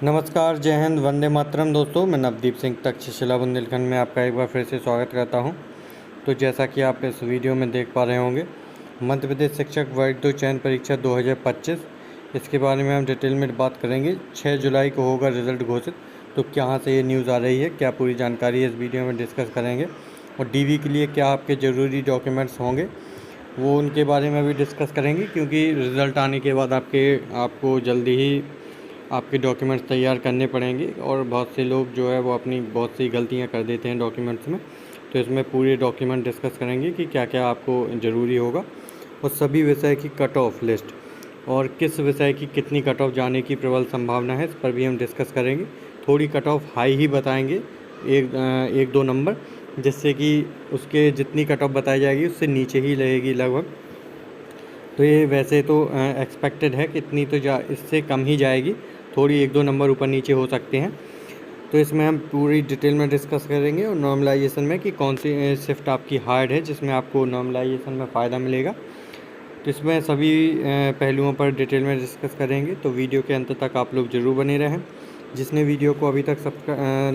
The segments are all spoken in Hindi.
नमस्कार, जय हिंद, वंदे मातरम। दोस्तों, मैं नवदीप सिंह तक्षशिला बुंदेलखंड में आपका एक बार फिर से स्वागत करता हूं। तो जैसा कि आप इस वीडियो में देख पा रहे होंगे, मध्य प्रदेश शिक्षक वर्ग 2 चयन परीक्षा 2025, इसके बारे में हम डिटेल में बात करेंगे। 6 जुलाई को होगा रिज़ल्ट घोषित। तो कहाँ से ये न्यूज़ आ रही है, क्या पूरी जानकारी इस वीडियो में डिस्कस करेंगे। और डीवी के लिए क्या आपके ज़रूरी डॉक्यूमेंट्स होंगे, वो उनके बारे में भी डिस्कस करेंगे, क्योंकि रिज़ल्ट आने के बाद आपको जल्दी ही आपके डॉक्यूमेंट्स तैयार करने पड़ेंगे। और बहुत से लोग जो है वो अपनी बहुत सी गलतियां कर देते हैं डॉक्यूमेंट्स में। तो इसमें पूरे डॉक्यूमेंट डिस्कस करेंगे कि क्या क्या आपको ज़रूरी होगा, और सभी विषय की कट ऑफ लिस्ट और किस विषय की कितनी कट ऑफ जाने की प्रबल संभावना है, इस पर भी हम डिस्कस करेंगे। थोड़ी कट ऑफ हाई ही बताएंगे, एक दो नंबर, जिससे कि उसके जितनी कट ऑफ बताई जाएगी उससे नीचे ही रहेगी लगभग। तो ये वैसे तो एक्सपेक्टेड है कि इतनी तो इससे कम ही जाएगी, थोड़ी एक दो नंबर ऊपर नीचे हो सकते हैं। तो इसमें हम पूरी डिटेल में डिस्कस करेंगे, और नॉर्मलाइजेशन में कि कौन सी शिफ्ट आपकी हार्ड है जिसमें आपको नॉर्मलाइजेशन में फ़ायदा मिलेगा। तो इसमें सभी पहलुओं पर डिटेल में डिस्कस करेंगे। तो वीडियो के अंत तक आप लोग ज़रूर बने रहें। जिसने वीडियो को अभी तक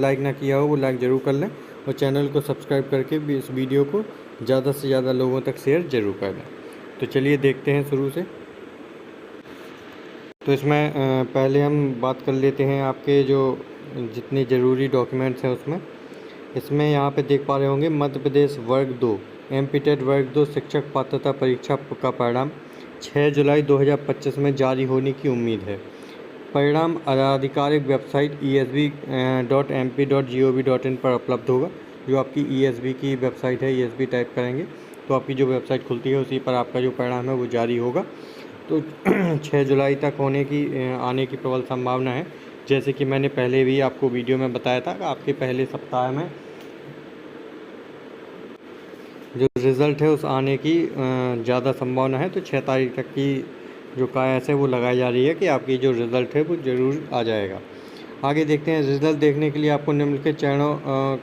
लाइक ना किया हो वो लाइक ज़रूर कर लें, और चैनल को सब्सक्राइब करके भी इस वीडियो को ज़्यादा से ज़्यादा लोगों तक शेयर ज़रूर कर दें। तो चलिए देखते हैं शुरू से। तो इसमें पहले हम बात कर लेते हैं आपके जो जितने ज़रूरी डॉक्यूमेंट्स हैं उसमें। इसमें यहाँ पे देख पा रहे होंगे, मध्य प्रदेश वर्ग 2 एमपीटेड वर्ग 2 शिक्षक पात्रता परीक्षा का परिणाम 6 जुलाई 2025 में जारी होने की उम्मीद है। परिणाम आधिकारिक वेबसाइट esb.mp.gov.in पर उपलब्ध होगा। जो आपकी ESB की वेबसाइट है, ESB टाइप करेंगे तो आपकी जो वेबसाइट खुलती है उसी पर आपका जो परिणाम है वो जारी होगा। तो 6 जुलाई तक आने की प्रबल संभावना है। जैसे कि मैंने पहले भी आपको वीडियो में बताया था कि आपके पहले सप्ताह में जो रिज़ल्ट है उस आने की ज़्यादा संभावना है। तो 6 तारीख तक की जो कयास है वो लगाई जा रही है कि आपकी जो रिज़ल्ट है वो ज़रूर आ जाएगा। आगे देखते हैं। रिज़ल्ट देखने के लिए आपको निम्नलिखित चरणों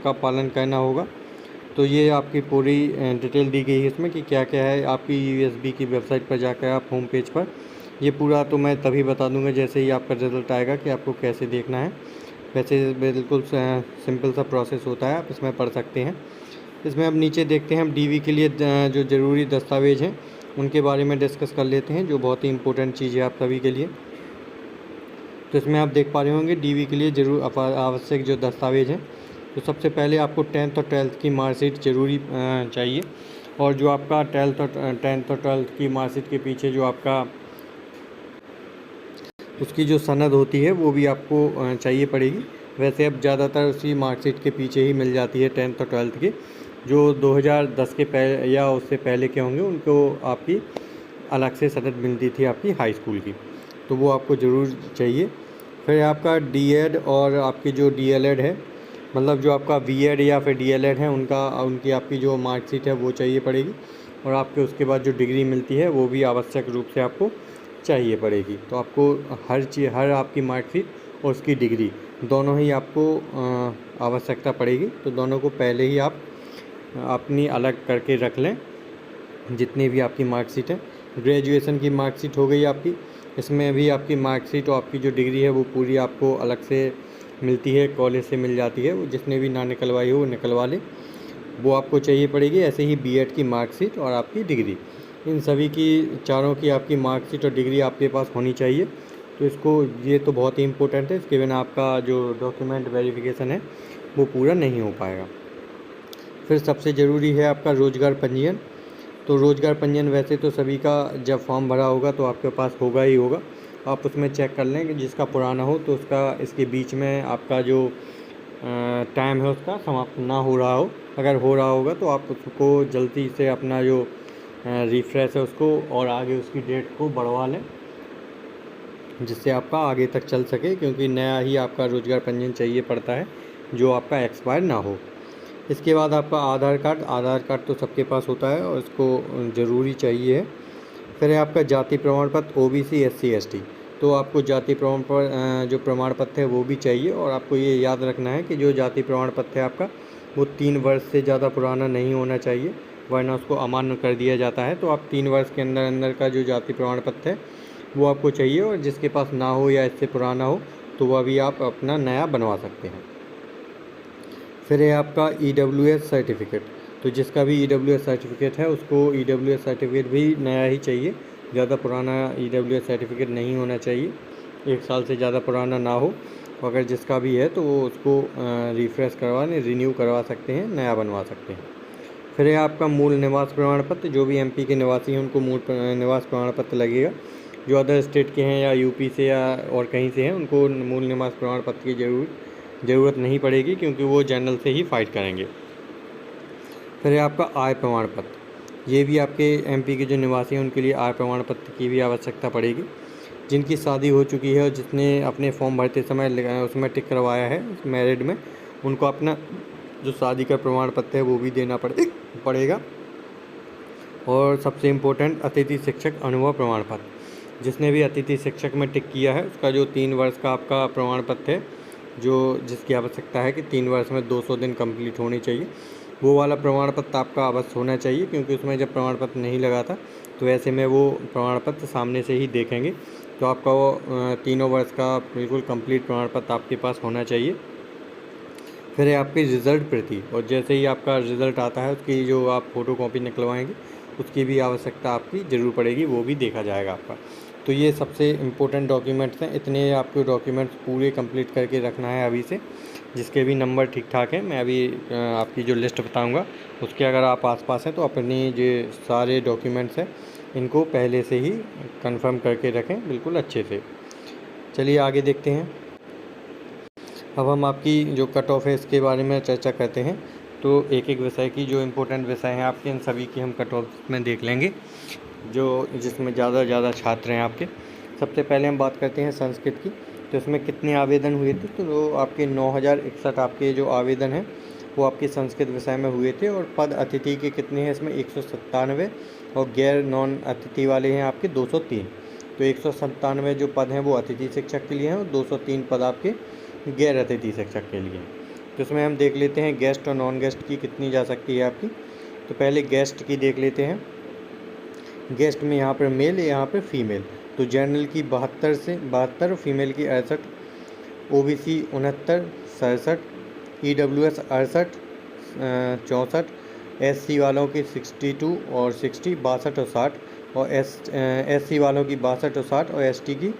का पालन करना होगा। तो ये आपकी पूरी डिटेल दी गई है इसमें कि क्या क्या है। आपकी USB की वेबसाइट पर जाकर आप होम पेज पर, ये पूरा तो मैं तभी बता दूंगा जैसे ही आपका रिज़ल्ट आएगा कि आपको कैसे देखना है। वैसे बिल्कुल सिंपल सा प्रोसेस होता है, आप इसमें पढ़ सकते हैं। इसमें अब नीचे देखते हैं, हम DV के लिए जो ज़रूरी दस्तावेज़ हैं उनके बारे में डिस्कस कर लेते हैं, जो बहुत ही इंपॉर्टेंट चीज़ है आप सभी के लिए। तो इसमें आप देख पा रहे होंगे DV के लिए जरूर आवश्यक जो दस्तावेज़ हैं। तो सबसे पहले आपको 10th और 12th की मार्कशीट ज़रूरी चाहिए। और जो आपका 10th और 12th की मार्कशीट के पीछे जो आपका उसकी जो सनद होती है वो भी आपको चाहिए पड़ेगी। वैसे अब ज़्यादातर उसी मार्कशीट के पीछे ही मिल जाती है 10th और 12th की। जो 2010 के पहले या उससे पहले के होंगे उनको आपकी अलग से सनद मिलती थी आपकी हाई स्कूल की, तो वो आपको ज़रूर चाहिए। फिर आपका DED और आपकी जो DLED है, मतलब जो आपका BEd या फिर DLED है उनकी आपकी जो मार्कशीट है वो चाहिए पड़ेगी। और आपके उसके बाद जो डिग्री मिलती है वो भी आवश्यक रूप से आपको चाहिए पड़ेगी। तो आपको हर आपकी मार्कशीट और उसकी डिग्री दोनों ही आपको आवश्यकता पड़ेगी। तो दोनों को पहले ही आप अपनी अलग करके रख लें, जितनी भी आपकी मार्कशीट है। ग्रेजुएशन की मार्कशीट हो गई आपकी, इसमें भी आपकी मार्कशीट और आपकी जो डिग्री है वो पूरी आपको अलग से मिलती है, कॉलेज से मिल जाती है। वो जिसने भी ना निकलवाई हो वो निकलवा ले, वो आपको चाहिए पड़ेगी। ऐसे ही BEd की मार्कशीट और आपकी डिग्री, इन सभी की चारों की आपकी मार्कशीट और डिग्री आपके पास होनी चाहिए। तो ये तो बहुत ही इम्पोर्टेंट है, इसके बिना आपका जो डॉक्यूमेंट वेरिफिकेशन है वो पूरा नहीं हो पाएगा। फिर सबसे ज़रूरी है आपका रोज़गार पंजीयन। तो रोज़गार पंजीयन वैसे तो सभी का जब फॉर्म भरा होगा तो आपके पास होगा ही होगा। आप उसमें चेक कर लें कि जिसका पुराना हो तो उसका इसके बीच में आपका जो टाइम है उसका समाप्त ना हो रहा हो। अगर हो रहा होगा तो आप उसको जल्दी से अपना जो रिफ्रेश है उसको और आगे उसकी डेट को बढ़वा लें, जिससे आपका आगे तक चल सके, क्योंकि नया ही आपका रोज़गार पंजीयन चाहिए पड़ता है जो आपका एक्सपायर ना हो। इसके बाद आपका आधार कार्ड तो सबके पास होता है और इसको ज़रूरी चाहिए है। फिर है आपका जाति प्रमाण पत्र OBC SC ST, तो आपको जाति प्रमाण पत्र जो प्रमाण पत्र है वो भी चाहिए। और आपको ये याद रखना है कि जो जाति प्रमाण पत्र है आपका वो 3 वर्ष से ज़्यादा पुराना नहीं होना चाहिए, वरना उसको अमान्य कर दिया जाता है। तो आप 3 वर्ष के अंदर अंदर का जो जाति प्रमाण पत्र है वो आपको चाहिए, और जिसके पास ना हो या इससे पुराना हो तो वह भी आप अपना नया बनवा सकते हैं। फिर है आपका EWS सर्टिफिकेट। तो जिसका भी EWS सर्टिफिकेट है उसको EWS सर्टिफिकेट भी नया ही चाहिए, ज़्यादा पुराना EWS सर्टिफिकेट नहीं होना चाहिए, 1 साल से ज़्यादा पुराना ना हो। अगर जिसका भी है तो वो उसको रिफ़्रेश करवाने रिन्यू करवा सकते हैं, नया बनवा सकते हैं। फिर है आपका मूल निवास प्रमाण पत्र। जो भी MP के निवासी हैं उनको मूल निवास प्रमाण पत्र लगेगा। जो अदर स्टेट के हैं या UP से या और कहीं से हैं उनको मूल निवास प्रमाण पत्र की ज़रूरत नहीं पड़ेगी, क्योंकि वो जनरल से ही फाइट करेंगे। फिर है आपका आय प्रमाण पत्र। ये भी आपके MP के जो निवासी हैं उनके लिए आय प्रमाण पत्र की भी आवश्यकता पड़ेगी। जिनकी शादी हो चुकी है और जिसने अपने फॉर्म भरते समय उसमें टिक करवाया है मैरिड में, उनको अपना जो शादी का प्रमाण पत्र है वो भी देना पड़ेगा। और सबसे इम्पोर्टेंट अतिथि शिक्षक अनुभव प्रमाण पत्र। जिसने भी अतिथि शिक्षक में टिक किया है उसका जो 3 वर्ष का आपका प्रमाण पत्र है, जो जिसकी आवश्यकता है कि 3 वर्ष में 200 दिन कंप्लीट होने चाहिए, वो वाला प्रमाण पत्र आपका अवश्य होना चाहिए। क्योंकि उसमें जब प्रमाण पत्र नहीं लगा था तो ऐसे में वो प्रमाण पत्र सामने से ही देखेंगे, तो आपका वो तीनों वर्ष का बिल्कुल कंप्लीट प्रमाण पत्र आपके पास होना चाहिए। फिर है आपकी रिज़ल्ट प्रति, और जैसे ही आपका रिज़ल्ट आता है उसकी जो आप फ़ोटो कॉपी निकलवाएंगे उसकी भी आवश्यकता आपकी ज़रूर पड़ेगी, वो भी देखा जाएगा आपका। तो ये सबसे इम्पोर्टेंट डॉक्यूमेंट्स हैं। इतने आपके डॉक्यूमेंट्स पूरे कंप्लीट करके रखना है अभी से, जिसके भी नंबर ठीक ठाक हैं। मैं अभी आपकी जो लिस्ट बताऊंगा उसके अगर आप आसपास हैं तो अपनी जो सारे डॉक्यूमेंट्स हैं इनको पहले से ही कंफर्म करके रखें बिल्कुल अच्छे से। चलिए आगे देखते हैं। अब हम आपकी जो कट ऑफ है इसके बारे में चर्चा करते हैं। तो एक एक विषय की जो इम्पोर्टेंट विषय हैं आपके, इन सभी की हम कट ऑफ में देख लेंगे, जो जिसमें ज़्यादा छात्र हैं आपके। सबसे पहले हम बात करते हैं संस्कृत की। तो इसमें कितने आवेदन हुए थे? तो आपके 9061 आपके जो आवेदन हैं वो आपके संस्कृत विषय में हुए थे। और पद अतिथि के कितने हैं इसमें? 197, और गैर नॉन अतिथि वाले हैं आपके 203। तो 197 जो पद हैं वो अतिथि शिक्षक के लिए हैं और 203 पद आपके गैर अतिथि शिक्षक के लिए। तो इसमें हम देख लेते हैं गेस्ट और नॉन गेस्ट की कितनी जा सकती है आपकी। तो पहले गेस्ट की देख लेते हैं। गेस्ट में यहाँ पर मेल, यहाँ पर फीमेल। तो जनरल की 72 फीमेल की 68, OBC 69, 67, EWS 68, 64, SC वालों की 62 और 60, 62 और 60, और SC वालों की 62 और 60, और ST की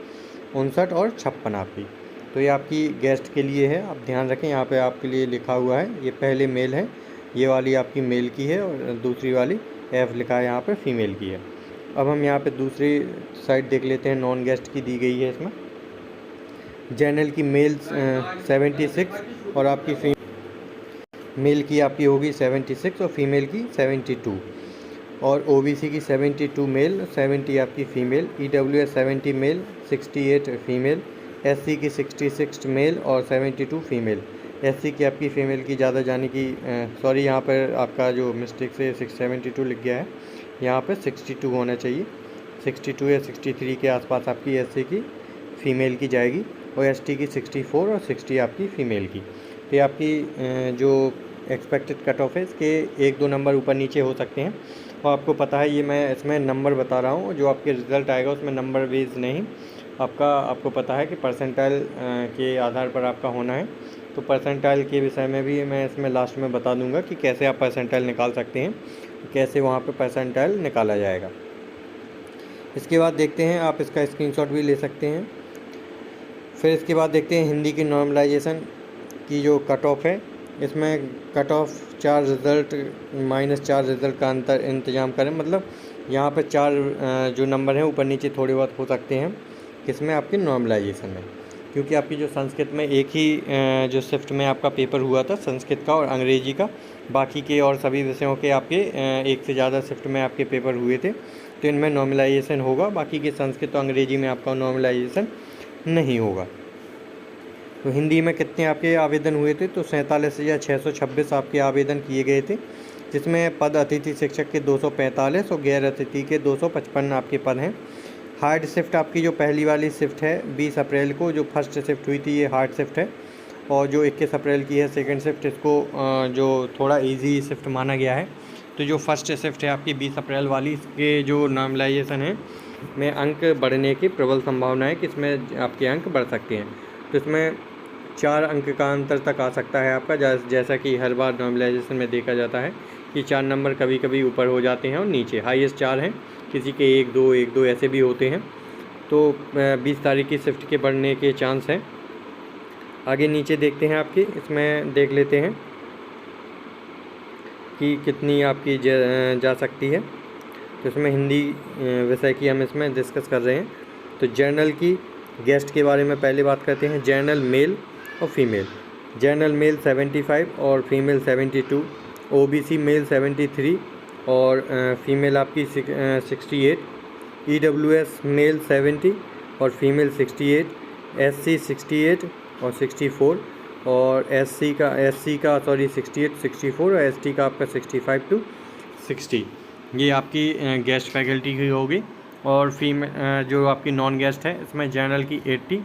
59 और 56 आपकी। तो ये आपकी गेस्ट के लिए है, आप ध्यान रखें। यहाँ पे आपके लिए लिखा हुआ है, ये पहले मेल है, ये वाली आपकी मेल की है, और दूसरी वाली F लिखा है यहाँ पे फीमेल की है। अब हम यहाँ पे दूसरी साइड देख लेते हैं, नॉन गेस्ट की दी गई है इसमें। जनरल की मेल 76 और आपकी मेल की आपकी होगी 76 और फीमेल की 72, और OBC की 72 मेल, 70 आपकी female, EWS 70 male, 68 female, SC की 66 मेल और 72 फीमेल। SC की आपकी फ़ीमेल की ज़्यादा जाने की सॉरी, यहाँ पर आपका जो मिस्टेक से 672 लिख गया है, यहाँ पर 62 होना चाहिए। 62 या 63 के आसपास आपकी SC की फ़ीमेल की जाएगी, और ST की 64 और 60 आपकी फ़ीमेल की। तो ये आपकी जो एक्सपेक्टेड कट ऑफ है इसके 1-2 नंबर ऊपर नीचे हो सकते हैं। और आपको पता है ये मैं इसमें नंबर बता रहा हूँ, जो आपके रिज़ल्ट आएगा उसमें नंबर बेस नहीं, आपको पता है कि परसेंटाइल के आधार पर आपका होना है। तो परसेंटाइल के विषय में भी मैं इसमें लास्ट में बता दूंगा कि कैसे आप परसेंटाइल निकाल सकते हैं, कैसे वहाँ पे परसेंटाइल निकाला जाएगा। इसके बाद देखते हैं, आप इसका स्क्रीनशॉट भी ले सकते हैं। फिर इसके बाद देखते हैं हिंदी की नॉर्मलाइजेशन की जो कट ऑफ है। इसमें कट ऑफ 4 रिज़ल्ट -4 रिज़ल्ट का इंतजाम करें, मतलब यहाँ पर 4 जो नंबर हैं ऊपर नीचे थोड़े बहुत हो सकते हैं। किसमें? आपकी नॉर्मलाइजेशन में। क्योंकि आपकी जो संस्कृत में एक ही जो शिफ्ट में आपका पेपर हुआ था संस्कृत का और अंग्रेजी का, बाकी के और सभी विषयों के आपके एक से ज़्यादा शिफ्ट में आपके पेपर हुए थे, तो इनमें नॉर्मलाइजेशन होगा। बाकी के संस्कृत और अंग्रेजी में आपका नॉर्मलाइजेशन नहीं होगा। तो हिंदी में कितने आपके आवेदन हुए थे? तो 47,626 आपके आवेदन किए गए थे, जिसमें पद अतिथि शिक्षक के 245 और गैर अतिथि के 255 आपके पद हैं। हार्ड शिफ्ट आपकी जो पहली वाली शिफ्ट है 20 अप्रैल को जो फर्स्ट शिफ्ट हुई थी, ये हार्ड शिफ्ट है। और जो 21 अप्रैल की है सेकंड शिफ्ट, इसको जो थोड़ा इजी शिफ्ट माना गया है। तो जो फर्स्ट शिफ्ट है आपकी 20 अप्रैल वाली, इसके जो नॉर्मलाइजेशन है में अंक बढ़ने की प्रबल संभावना है कि इसमें आपके अंक बढ़ सकते हैं। तो इसमें 4 अंक का अंतर तक आ सकता है आपका, जैसा कि हर बार नॉर्मलाइजेशन में देखा जाता है कि 4 नंबर कभी कभी ऊपर हो जाते हैं और नीचे, हाईएस्ट 4 हैं, किसी के 1-2 ऐसे भी होते हैं। तो 20 तारीख की शिफ्ट के बढ़ने के चांस हैं। आगे नीचे देखते हैं आपकी, इसमें देख लेते हैं कि कितनी आपकी जा सकती है। तो इसमें हिंदी विषय की हम इसमें डिस्कस कर रहे हैं। तो जर्नल की गेस्ट के बारे में पहले बात करते हैं। जर्नल मेल और फीमेल, जर्नल मेल 75 और फीमेल 72, ओबीसी मेल 73 और फीमेल आपकी 68, ईडब्ल्यूएस मेल 70 और फीमेल 68, एससी 68 और 64 और एससी का 68, 64 और एसटी का आपका 65 to 60। ये आपकी गेस्ट फैकल्टी की होगी। और फीमेल जो आपकी नॉन गेस्ट है, इसमें जनरल की 80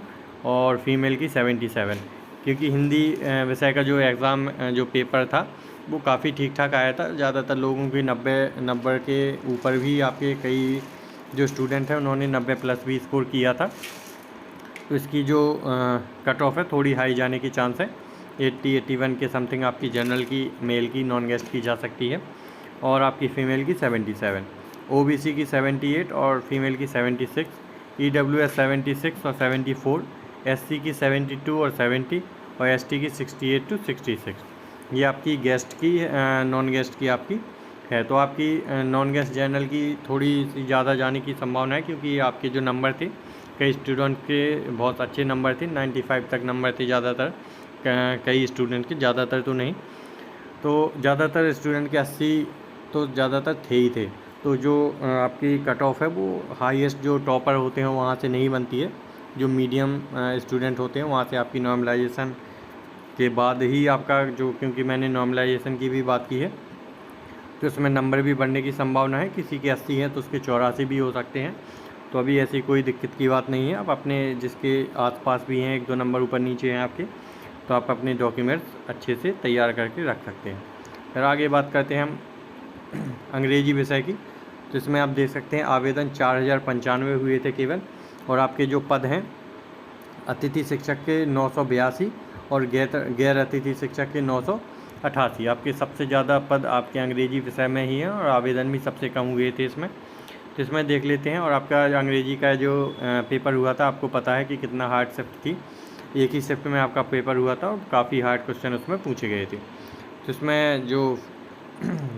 और फीमेल की 77, क्योंकि हिंदी विषय का जो एग्ज़ाम जो पेपर था वो काफ़ी ठीक ठाक आया था। ज़्यादातर लोगों की 90 नंबर के ऊपर भी आपके कई जो स्टूडेंट हैं उन्होंने 90+ भी स्कोर किया था। तो इसकी जो कट ऑफ है थोड़ी हाई जाने की चांस है। 80-81 के समथिंग आपकी जनरल की मेल की नॉन गेस्ट की जा सकती है और आपकी फ़ीमेल की 77, ओबीसी की 78 और फीमेल की 76, ईडब्ल्यूएस 76 और 74, एससी की 72 और 70 और एसटी की 68 to 66। ये आपकी गेस्ट की नॉन गेस्ट की आपकी है। तो आपकी नॉन गेस्ट जनरल की थोड़ी सी ज़्यादा जाने की संभावना है, क्योंकि आपके जो नंबर थे कई स्टूडेंट के बहुत अच्छे नंबर थे, 95 तक नंबर थे ज़्यादातर, कई स्टूडेंट के, ज़्यादातर तो नहीं। तो ज़्यादातर स्टूडेंट के 80 तो ज़्यादातर थे ही थे। तो जो आपकी कट ऑफ है वो हाईएस्ट जो टॉपर होते हैं वहाँ से नहीं बनती है, जो मीडियम स्टूडेंट होते हैं वहाँ से आपकी नॉर्मलाइजेशन के बाद ही आपका जो, क्योंकि मैंने नॉर्मलाइजेशन की भी बात की है तो इसमें नंबर भी बढ़ने की संभावना है। किसी के 80 हैं तो उसके 84 भी हो सकते हैं। तो अभी ऐसी कोई दिक्कत की बात नहीं है। आप अपने जिसके आसपास भी हैं 1-2 नंबर ऊपर नीचे हैं आपके, तो आप अपने डॉक्यूमेंट्स अच्छे से तैयार करके रख सकते हैं। फिर आगे बात करते हैं हम अंग्रेजी विषय की। तो इसमें आप देख सकते हैं आवेदन 4095 हुए थे केवल, और आपके जो पद हैं अतिथि शिक्षक के 982 और गैर अतिथि शिक्षक के 988। आपके सबसे ज़्यादा पद आपके अंग्रेजी विषय में ही हैं और आवेदन भी सबसे कम हुए थे इसमें। तो इसमें देख लेते हैं। और आपका अंग्रेजी का जो पेपर हुआ था आपको पता है कि कितना हार्ड शिफ्ट थी, एक ही शिफ्ट में आपका पेपर हुआ था और काफ़ी हार्ड क्वेश्चन उसमें पूछे गए थे। तो इसमें जो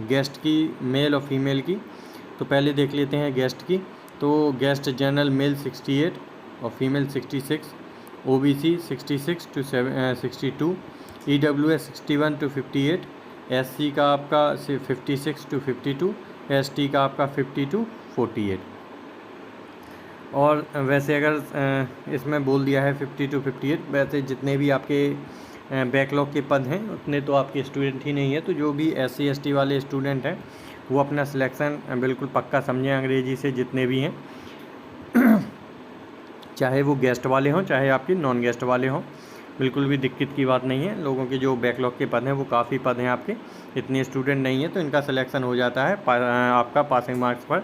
गेस्ट की मेल और फीमेल की, तो पहले देख लेते हैं गेस्ट की। तो गेस्ट जनरल मेल 68 और female 66, OBC 66 to 62, EWS 61 to 58, SC का आपका 56 to 52, एसटी का आपका 50 to 48। और वैसे अगर इसमें बोल दिया है 50 to 58, वैसे जितने भी आपके बैकलॉग के पद हैं उतने तो आपके स्टूडेंट ही नहीं है। तो जो भी SC ST वाले स्टूडेंट हैं वो अपना सिलेक्शन बिल्कुल पक्का समझें अंग्रेजी से, जितने भी हैं चाहे वो गेस्ट वाले हों चाहे आपके नॉन गेस्ट वाले हों, बिल्कुल भी दिक्कत की बात नहीं है। लोगों के जो बैकलॉग के पद हैं वो काफ़ी पद हैं आपके, इतने स्टूडेंट नहीं है तो इनका सिलेक्शन हो जाता है आपका पासिंग मार्क्स पर।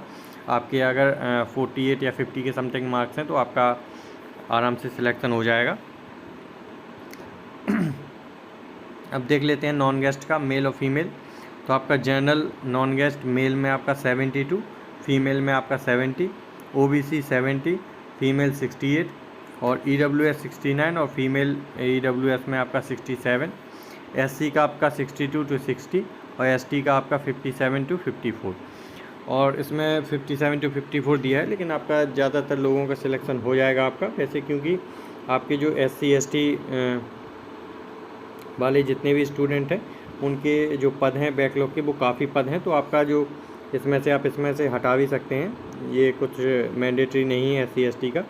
आपके अगर 48 या 50 के समथिंग मार्क्स हैं तो आपका आराम से सिलेक्शन हो जाएगा। अब देख लेते हैं नॉन गेस्ट का मेल और फीमेल। तो आपका जनरल नॉन गेस्ट मेल में आपका 72, फीमेल में आपका 70, ओबीसी 70, फीमेल 68 और ईडब्ल्यूएस 69 और फीमेल ईडब्ल्यूएस में आपका 67, एससी का आपका 62 to 60 और एसटी का आपका 57 to 54। और इसमें 57 to 54 दिया है, लेकिन आपका ज़्यादातर लोगों का सिलेक्शन हो जाएगा आपका वैसे, क्योंकि आपके जो SC ST वाले जितने भी स्टूडेंट हैं उनके जो पद हैं बैकलॉग के वो काफ़ी पद हैं। तो आपका जो इसमें से आप इसमें से हटा भी सकते हैं, ये कुछ मैंडेटरी नहीं है SC ST का,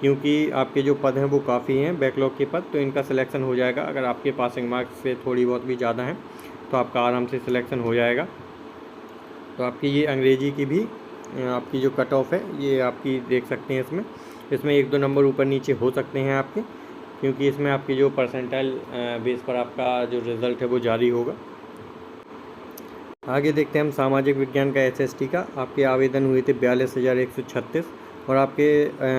क्योंकि आपके जो पद हैं वो काफ़ी हैं बैकलॉग के पद, तो इनका सिलेक्शन हो जाएगा। अगर आपके पासिंग मार्क्स से थोड़ी बहुत भी ज़्यादा हैं तो आपका आराम से सिलेक्शन हो जाएगा। तो आपकी ये अंग्रेजी की भी आपकी जो कट ऑफ है ये आपकी देख सकते हैं। इसमें 1-2 नंबर ऊपर नीचे हो सकते हैं आपके, क्योंकि इसमें आपकी जो परसेंटाइल बेस पर आपका जो रिज़ल्ट है वो जारी होगा। आगे देखते हैं हम सामाजिक विज्ञान का SST का। आपके आवेदन हुए थे 42,136 और आपके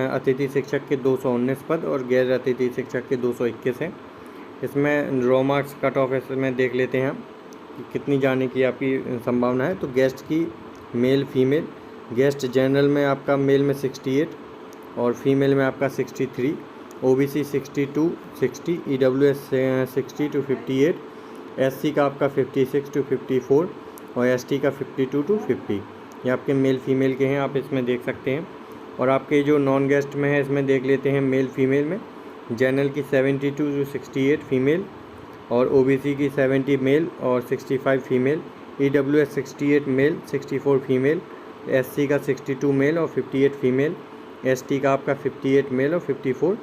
अतिथि शिक्षक के 219 पद और गैर अतिथि शिक्षक के 221 हैं। इसमें रो मार्क्स कट ऑफ इसमें देख लेते हैं कि कितनी जाने की आपकी संभावना है। तो गेस्ट की मेल फीमेल, गेस्ट जनरल में आपका मेल में 68 और फीमेल में आपका 63, ओबीसी 62 60, ईडब्ल्यूएस 60 to 58, एससी का आपका 56 to 54 और एसटी का 52 to 50। ये आपके मेल फीमेल के हैं, आप इसमें देख सकते हैं। और आपके जो नॉन गेस्ट में है इसमें देख लेते हैं मेल फीमेल में। जनरल की 72 to 68 फीमेल और ओबीसी की 70 मेल और 65 female, EWS 68 male 64 female, SC का 62 मेल और 58 फीमेल, एसटी का आपका 58 मेल और 54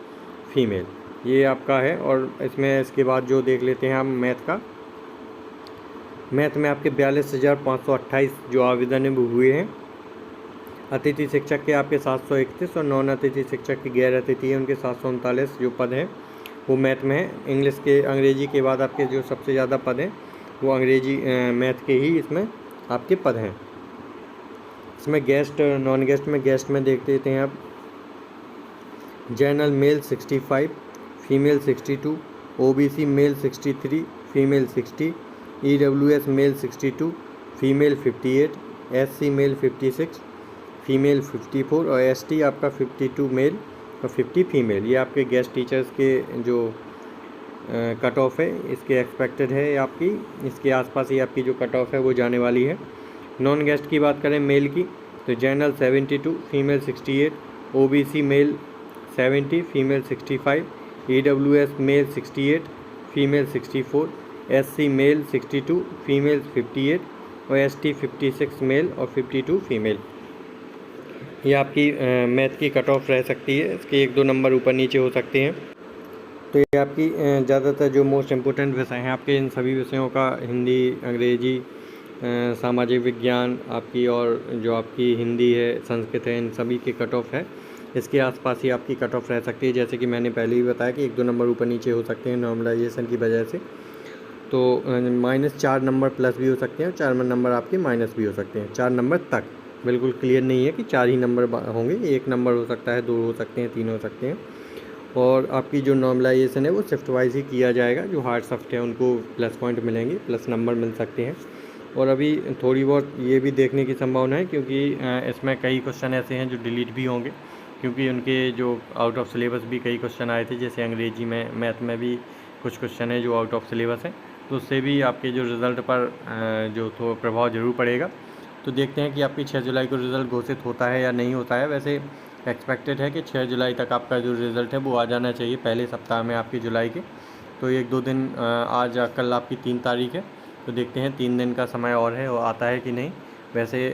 फीमेल। ये आपका है। और इसमें इसके बाद जो देख लेते हैं हम मैथ का। मैथ में आपके 42,528 जो आवेदन वो हुए हैं। अतिथि शिक्षक के आपके 731 और नॉन अतिथि शिक्षक के गैर अतिथि हैं उनके 739 जो पद हैं वो मैथ में है। इंग्लिश के अंग्रेजी के बाद आपके जो सबसे ज़्यादा पद हैं वो अंग्रेजी मैथ के ही इसमें आपके पद हैं। इसमें गेस्ट नॉन गेस्ट में देख लेते हैं आप। General male 65, female 62, OBC male 63, female 60, EWS male 62, female 58, SC male 56, female 54 और एसटी आपका 52 मेल और 50 फीमेल। ये आपके गेस्ट टीचर्स के जो कट ऑफ है इसके एक्सपेक्टेड है आपकी, इसके आसपास ही आपकी जो कट ऑफ है वो जाने वाली है। नॉन गेस्ट की बात करें मेल की तो general 72, female 68, OBC male 70, female 65, EWS male 68, female 64, SC male 62, female 58 और एसटी 56 मेल और 52 फीमेल। ये आपकी मैथ की कट ऑफ रह सकती है, इसके 1-2 नंबर ऊपर नीचे हो सकते हैं। तो ये आपकी ज़्यादातर जो मोस्ट इम्पोर्टेंट विषय हैं आपके, इन सभी विषयों का हिंदी, अंग्रेजी, सामाजिक विज्ञान आपकी और जो आपकी हिंदी है, संस्कृत है, इन सभी के कट ऑफ है। इसके आसपास ही आपकी कट ऑफ रह सकती है। जैसे कि मैंने पहले ही बताया कि 1-2 नंबर ऊपर नीचे हो सकते हैं नॉर्मलाइजेशन की वजह से। तो -4 नंबर प्लस भी हो सकते हैं और 4 नंबर आपके माइनस भी हो सकते हैं। 4 नंबर तक बिल्कुल क्लियर नहीं है कि 4 ही नंबर होंगे, 1 नंबर हो सकता है, 2 हो सकते हैं, 3 हो सकते हैं। और आपकी जो नॉर्मलाइजेशन है वो शिफ्ट वाइज ही किया जाएगा। जो हार्ड शिफ्ट है उनको प्लस पॉइंट मिलेंगे, प्लस नंबर मिल सकते हैं। और अभी थोड़ी बहुत ये भी देखने की संभावना है क्योंकि इसमें कई क्वेश्चन ऐसे हैं जो डिलीट भी होंगे, क्योंकि उनके जो आउट ऑफ सिलेबस भी कई क्वेश्चन आए थे। जैसे अंग्रेजी में, मैथ में भी कुछ क्वेश्चन है जो आउट ऑफ सिलेबस है, तो उससे भी आपके जो रिज़ल्ट पर जो तो प्रभाव ज़रूर पड़ेगा। तो देखते हैं कि आपकी 6 जुलाई को रिज़ल्ट घोषित होता है या नहीं होता है। वैसे एक्सपेक्टेड है कि 6 जुलाई तक आपका जो रिज़ल्ट है वो आ जाना चाहिए, पहले सप्ताह में आपकी जुलाई के। तो 1-2 दिन आज कल आपकी 3 तारीख है, तो देखते हैं 3 दिन का समय और है, वो आता है कि नहीं। वैसे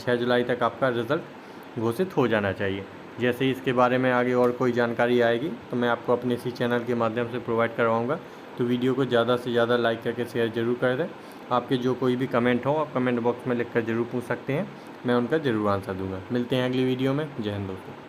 6 जुलाई तक आपका रिज़ल्ट घोषित हो जाना चाहिए। जैसे ही इसके बारे में आगे और कोई जानकारी आएगी तो मैं आपको अपने इसी चैनल के माध्यम से प्रोवाइड करवाऊँगा। तो वीडियो को ज़्यादा से ज़्यादा लाइक करके शेयर ज़रूर कर दें। आपके जो कोई भी कमेंट हो आप कमेंट बॉक्स में लिखकर ज़रूर पूछ सकते हैं, मैं उनका ज़रूर आंसर दूंगा। मिलते हैं अगली वीडियो में। जय हिंद दोस्तों।